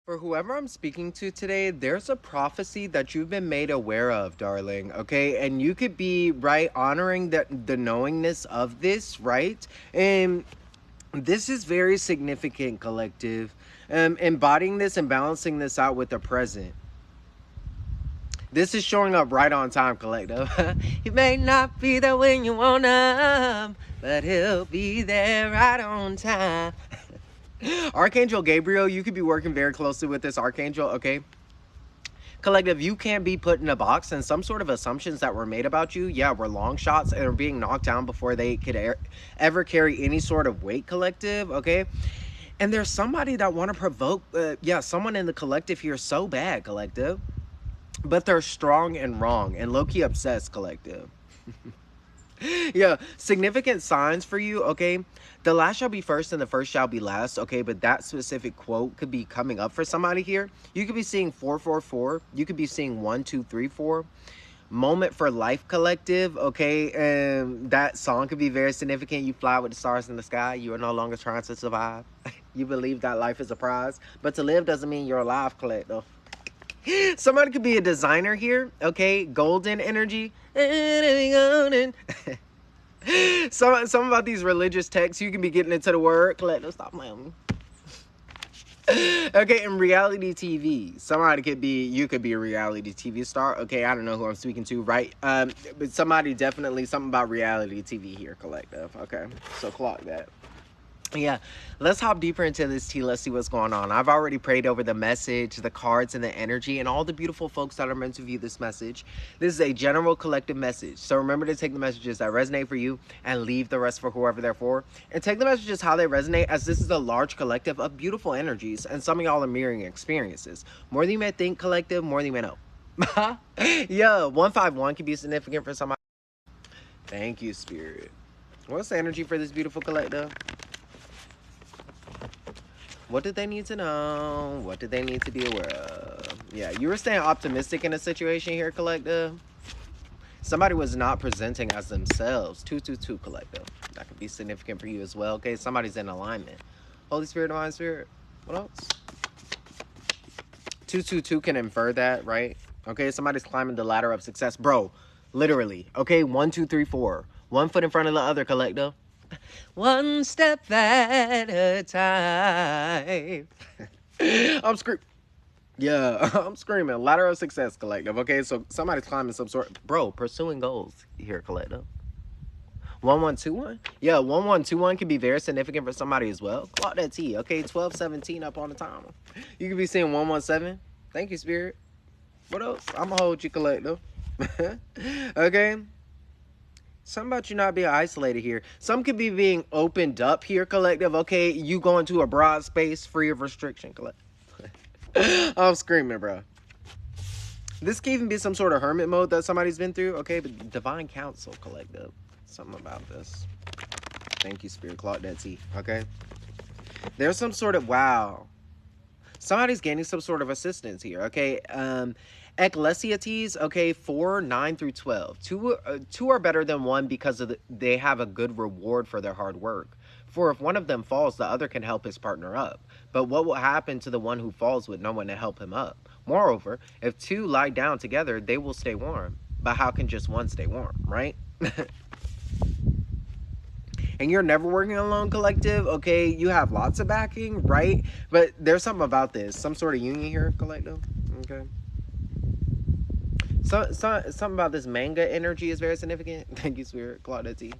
For whoever I'm speaking to today, there's a prophecy that you've been made aware of, darling, okay? And you could be, right, honoring the knowingness of this, right? And this is very significant, collective. Embodying this and balancing this out with the present. This is showing up right on time, collective. He may not be there when you want him, but he'll be there right on time. Archangel Gabriel, you could be working very closely with this archangel, okay? Collective, you can't be put in a box, and some sort of assumptions that were made about you, yeah, were long shots and are being knocked down before they could ever carry any sort of weight, collective, okay? And there's somebody that want to provoke, someone in the collective here so bad, collective, but they're strong and wrong and low-key obsessed, collective. Yeah, significant signs for you, okay? The last shall be first and the first shall be last, okay? But that specific quote could be coming up for somebody here. You could be seeing 444. You could be seeing 1234. Moment for Life Collective, okay? And that song could be very significant. You fly with the stars in the sky. You are no longer trying to survive. You believe that life is a prize. But to live doesn't mean you're alive, collective. Somebody could be a designer here, okay? Golden energy. Some about these religious texts, you can be getting into the word. Let us stop playing me. Okay, in reality TV, somebody could be, you could be a reality TV star. Okay, I don't know who I'm speaking to, right? But somebody definitely, something about reality TV here, collective. Okay, so clock that. Yeah, let's hop deeper into this tea. Let's see what's going on. I've already prayed over the message, the cards, and the energy, and all the beautiful folks that are meant to view this message. This is a general collective message. So remember to take the messages that resonate for you and leave the rest for whoever they're for. And take the messages how they resonate, as this is a large collective of beautiful energies, and some of y'all are mirroring experiences. More than you may think, collective, more than you may know. Yeah, 151 can be significant for somebody. Thank you, Spirit. What's the energy for this beautiful collective? What did they need to know? What did they need to be aware of? Yeah, you were staying optimistic in a situation here, collective. Somebody was not presenting as themselves. 222, collective. That could be significant for you as well, okay? Somebody's in alignment. Holy Spirit, Divine Spirit. What else? 222 can infer that, right? Okay, somebody's climbing the ladder of success. Bro, literally. Okay, 1, 2, 3, 4. One foot in front of the other, collective. One step at a time. I'm screaming. Yeah, I'm screaming. Ladder of success, collective. Okay, so somebody's climbing some sort. Bro, pursuing goals here, collective. 1121. Yeah, 1121 can be very significant for somebody as well. Clock that T. Okay, 1217 up on the timer. You could be seeing 117. Thank you, Spirit. What else? I'm gonna hold you, collective. Okay. Something about you not being isolated here. Some could be being opened up here, collective. Okay, you go into a broad space free of restriction, collective. I'm screaming, bro. This could even be some sort of hermit mode that somebody's been through. Okay, but divine counsel, collective. Something about this. Thank you, Spirit. Clock that T. Okay. There's some sort of, wow. Somebody's gaining some sort of assistance here. Okay. Ecclesiastes, okay, 4, 9 through 12. Two are better than one because they have a good reward for their hard work. For if one of them falls, the other can help his partner up. But what will happen to the one who falls with no one to help him up? Moreover, if two lie down together, they will stay warm. But how can just one stay warm, right? And you're never working alone, collective, okay? You have lots of backing, right? But there's something about this. Some sort of union here, collective, okay? Something about this manga energy is very significant. Thank you, Spirit. Claudia T.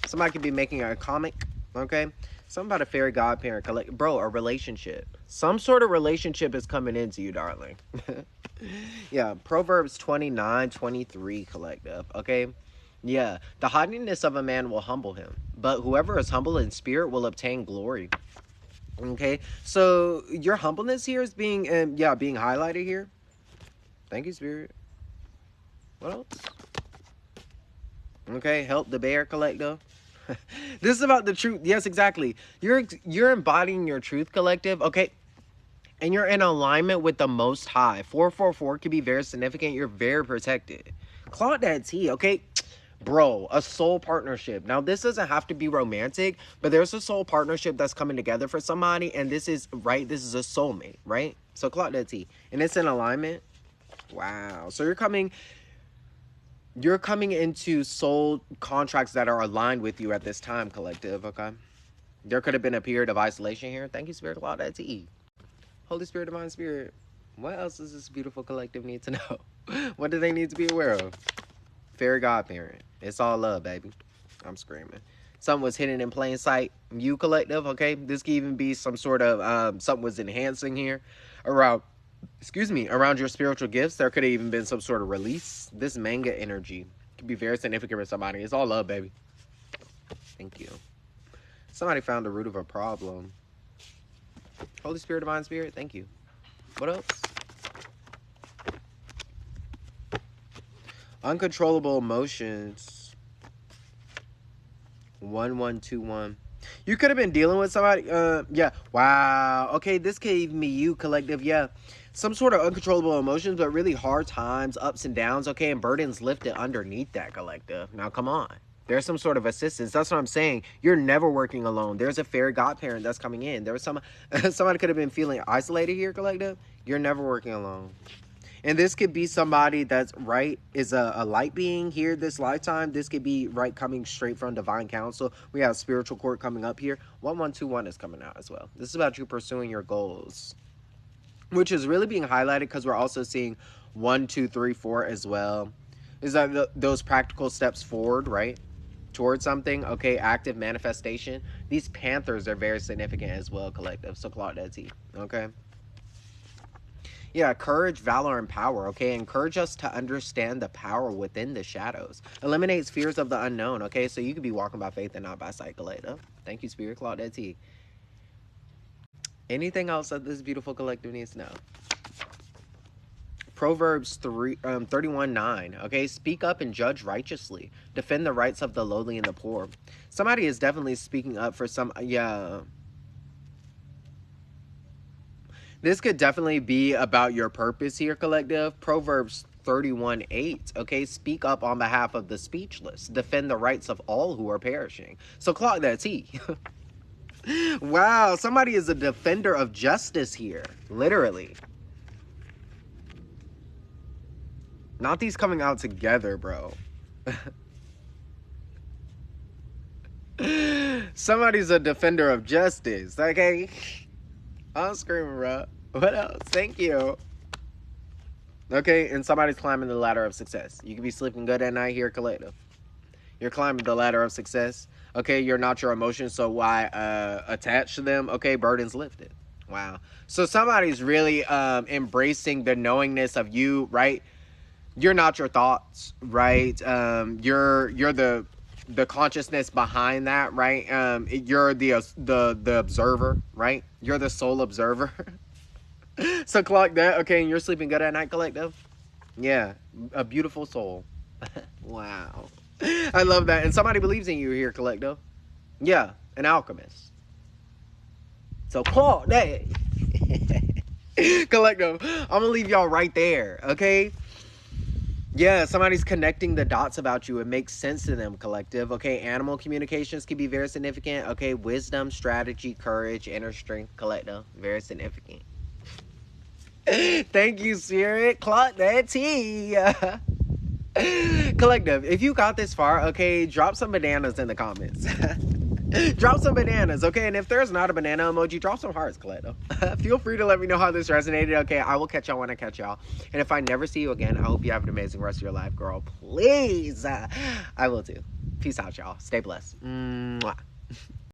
Somebody could be making a comic, okay? Something about a fairy godparent. Bro, a relationship. Some sort of relationship is coming into you, darling. Yeah, Proverbs 29:23, collective, okay? Yeah, the haughtiness of a man will humble him, but whoever is humble in spirit will obtain glory. Okay, so your humbleness here is being, being highlighted here. Thank you, Spirit. What else? Okay, help the bear, collective. This is about the truth. Yes, exactly. You're embodying your truth, collective. Okay, and you're in alignment with the Most High. 444 can be very significant. You're very protected. Claude that T. Okay, Bro, a soul partnership. Now, this doesn't have to be romantic, but there's a soul partnership that's coming together for somebody, and this is, right, this is a soulmate, right? So, clock that T. And it's in alignment. Wow. So, you're coming into soul contracts that are aligned with you at this time, collective, okay? There could have been a period of isolation here. Thank you, Spirit, clock that T. Holy Spirit, Divine Spirit. What else does this beautiful collective need to know? What do they need to be aware of? Fairy godparent. It's all love, baby. I'm screaming. Something was hidden in plain sight. You, collective, okay? This could even be some sort of, something was enhancing here around, around your spiritual gifts. There could have even been some sort of release. This manga energy could be very significant for somebody. It's all love, baby. Thank you. Somebody found the root of a problem. Holy Spirit, Divine Spirit, thank you. What else? Uncontrollable emotions. 1121. You could have been dealing with somebody. Yeah. Wow. Okay, this could even be you, collective. Yeah. Some sort of uncontrollable emotions, but really hard times, ups and downs. Okay, and burdens lifted underneath that, collective. Now, come on. There's some sort of assistance. That's what I'm saying. You're never working alone. There's a fairy godparent that's coming in. There was somebody could have been feeling isolated here, collective. You're never working alone. And this could be somebody that's, right, is a light being here this lifetime. This could be, right, coming straight from divine counsel. We have spiritual court coming up here. 1121 is coming out as well. This is about you pursuing your goals, which is really being highlighted because we're also seeing 1, 2, 3, 4 as well. Is that those practical steps forward, right, towards something? Okay, active manifestation. These panthers are very significant as well, collective. So clock that T. Okay. Yeah, courage, valor, and power, okay? Encourage us to understand the power within the shadows. Eliminates fears of the unknown, okay? So you could be walking by faith and not by sight, collective. Thank you, Spirit, Claudette T. Anything else that this beautiful collective needs to know? Proverbs 31:9, okay? Speak up and judge righteously. Defend the rights of the lowly and the poor. Somebody is definitely speaking up for some, yeah. This could definitely be about your purpose here, collective. Proverbs 31:8, okay? Speak up on behalf of the speechless. Defend the rights of all who are perishing. So clock that T. Wow, somebody is a defender of justice here. Literally. Not these coming out together, bro. Somebody's a defender of justice, okay? I'm screaming, bro. What else? Thank you. Okay, and somebody's climbing the ladder of success. You can be sleeping good at night here, collective. You're climbing the ladder of success. Okay, you're not your emotions, so why attach to them? Okay, burdens lifted. Wow. So somebody's really embracing the knowingness of you, right? You're not your thoughts, right? You're the consciousness behind that, right? You're the observer, right? You're the sole observer. So clock that, okay? And you're sleeping good at night, collective. Yeah, a beautiful soul. Wow, I love that. And somebody believes in you here, collective. Yeah, an alchemist. So clock that. Collective, I'm gonna leave y'all right there, okay? Yeah, somebody's connecting the dots about you. It makes sense to them, collective. Okay, animal communications can be very significant. Okay, wisdom, strategy, courage, inner strength, collective. Very significant. Thank you, Spirit. Clock that T. Collective, if you got this far, okay, drop some bananas in the comments. Drop some bananas, okay? And if there's not a banana emoji, drop some hearts, collective. Feel free to let me know how this resonated, okay? I will catch y'all when I catch y'all. And if I never see you again, I hope you have an amazing rest of your life, girl. Please. I will too. Peace out, y'all. Stay blessed. Mwah.